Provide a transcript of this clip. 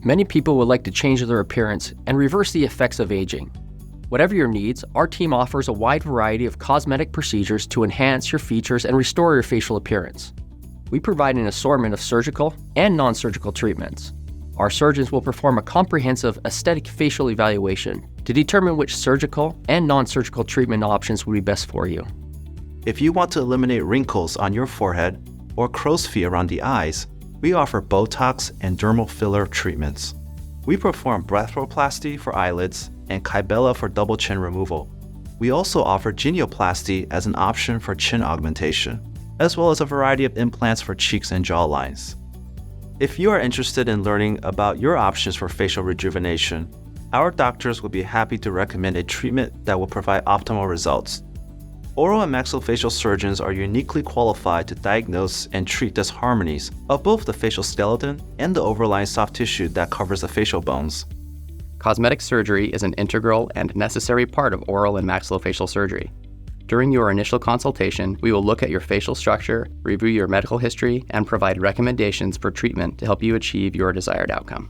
Many people would like to change their appearance and reverse the effects of aging. Whatever your needs, our team offers a wide variety of cosmetic procedures to enhance your features and restore your facial appearance. We provide an assortment of surgical and non-surgical treatments. Our surgeons will perform a comprehensive aesthetic facial evaluation to determine which surgical and non-surgical treatment options would be best for you. If you want to eliminate wrinkles on your forehead or crow's feet around the eyes, we offer Botox and dermal filler treatments. We perform Blepharoplasty for eyelids and Kybella for double chin removal. We also offer genioplasty as an option for chin augmentation, as well as a variety of implants for cheeks and jawlines. If you are interested in learning about your options for facial rejuvenation, our doctors will be happy to recommend a treatment that will provide optimal results. Oral and maxillofacial surgeons are uniquely qualified to diagnose and treat disharmonies of both the facial skeleton and the overlying soft tissue that covers the facial bones. Cosmetic surgery is an integral and necessary part of oral and maxillofacial surgery. During your initial consultation, we will look at your facial structure, review your medical history, and provide recommendations for treatment to help you achieve your desired outcome.